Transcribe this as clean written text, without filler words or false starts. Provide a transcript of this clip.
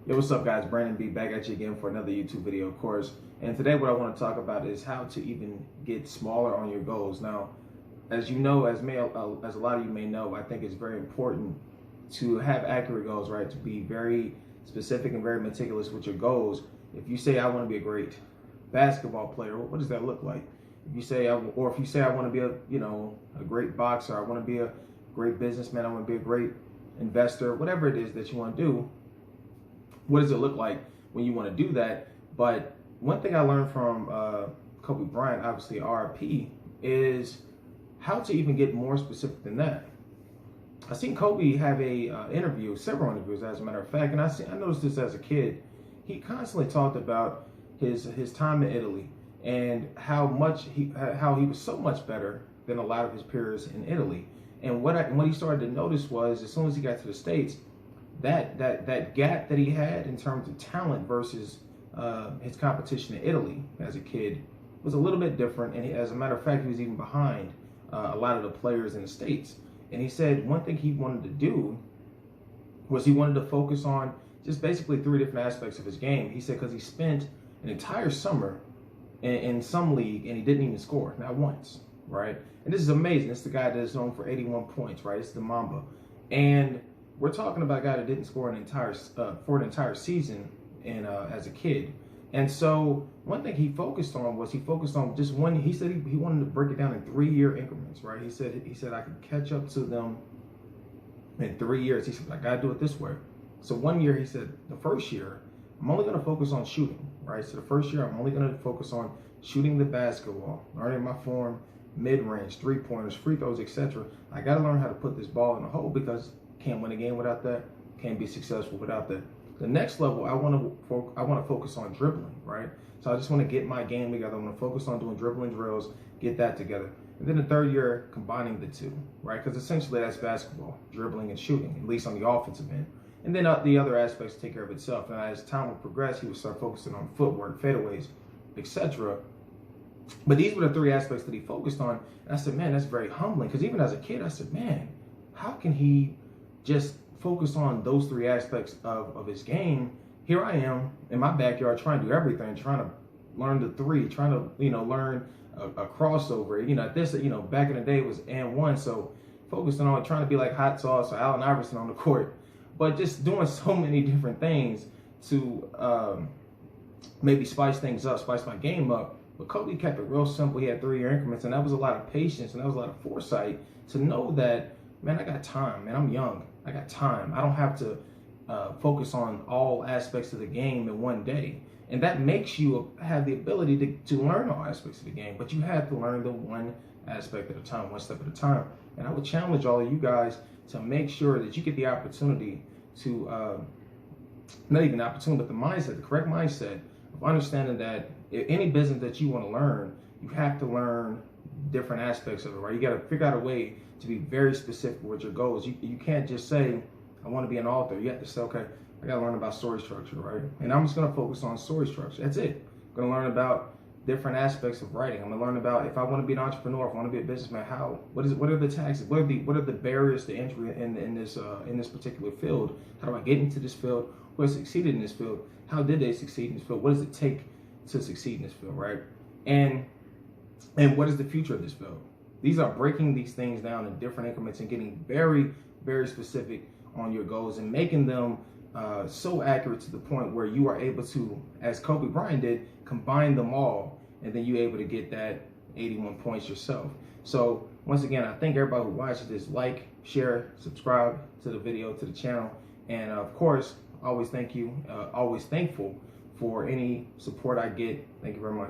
Yo, what's up, guys? Brandon B back at you again for another YouTube video, of course. And today what I want to talk about is how to even get smaller on your goals. Now, as you know, as a lot of you may know, I think it's very important to have accurate goals, right? To be very specific and very meticulous with your goals. If you say I want to be a great basketball player, what does that look like? If you say, or if you say I want to be a great boxer, I want to be a great businessman, I want to be a great investor, whatever it is that you want to do, what does it look like when you want to do that? But one thing I learned from Kobe Bryant, obviously RIP, is how to even get more specific than that. I seen Kobe have several interviews, as a matter of fact, and I noticed this as a kid. He constantly talked about his time in Italy and how he was so much better than a lot of his peers in Italy. And what he started to notice was, as soon as he got to the States, that gap that he had in terms of talent versus his competition in Italy as a kid was a little bit different. And as a matter of fact, he was even behind a lot of the players in the States. And he said one thing he wanted to do was he wanted to focus on just basically three different aspects of his game. He said because he spent an entire summer in some league and he didn't even score, not once, right? And this is amazing. It's the guy that is known for 81 points, right? It's the Mamba. And we're talking about a guy that didn't score for an entire season as a kid. And so one thing he focused on just one. He said he wanted to break it down in 3-year increments, right? He said I could catch up to them in 3 years. He said I gotta do it this way. So 1 year he said the first year I'm only gonna focus on shooting, right? So the first year I'm only gonna focus on shooting the basketball, learning my form, mid-range, three-pointers, free throws, etc. I gotta learn how to put this ball in the hole because can't win a game without that. Can't be successful without that. The next level, I want to focus on dribbling, right? So I just want to get my game together. I want to focus on doing dribbling drills, get that together. And then the third year, combining the two, right? Because essentially that's basketball, dribbling and shooting, at least on the offensive end. And then the other aspects take care of itself. And as time would progress, he would start focusing on footwork, fadeaways, etc. But these were the three aspects that he focused on. And I said, man, that's very humbling. Because even as a kid, I said, man, how can he just focus on those three aspects of his game? Here I am in my backyard trying to do everything, trying to learn the three, trying to learn a crossover. Back in the day it was and one, so focusing on trying to be like Hot Sauce or Allen Iverson on the court, but just doing so many different things to maybe spice things up, spice my game up. But Kobe kept it real simple. He had 3-year increments, and that was a lot of patience and that was a lot of foresight to know that, man, I got time, man. I'm young. I got time. I don't have to focus on all aspects of the game in one day. And that makes you have the ability to learn all aspects of the game. But you have to learn the one aspect at a time, one step at a time. And I would challenge all of you guys to make sure that you get the opportunity to, not even the opportunity, but the mindset, the correct mindset of understanding that any business that you want to learn, you have to learn different aspects of it, right? You got to figure out a way to be very specific with your goals. You can't just say, I want to be an author. You have to say, okay, I got to learn about story structure, right? And I'm just going to focus on story structure. That's it. I'm going to learn about different aspects of writing. I'm going to learn about, if I want to be an entrepreneur, if I want to be a businessman, what are the taxes? What are the barriers to entry in this particular field? How do I get into this field? Who has succeeded in this field? How did they succeed in this field? What does it take to succeed in this field, right? And what is the future of this field? These are breaking these things down in different increments and getting very, very specific on your goals and making them so accurate to the point where you are able to, as Kobe Bryant did, combine them all, and then you're able to get that 81 points yourself. So once again, I thank everybody who watches this. Like, share, subscribe to the video, to the channel, and of course, always thankful for any support I get. Thank you very much.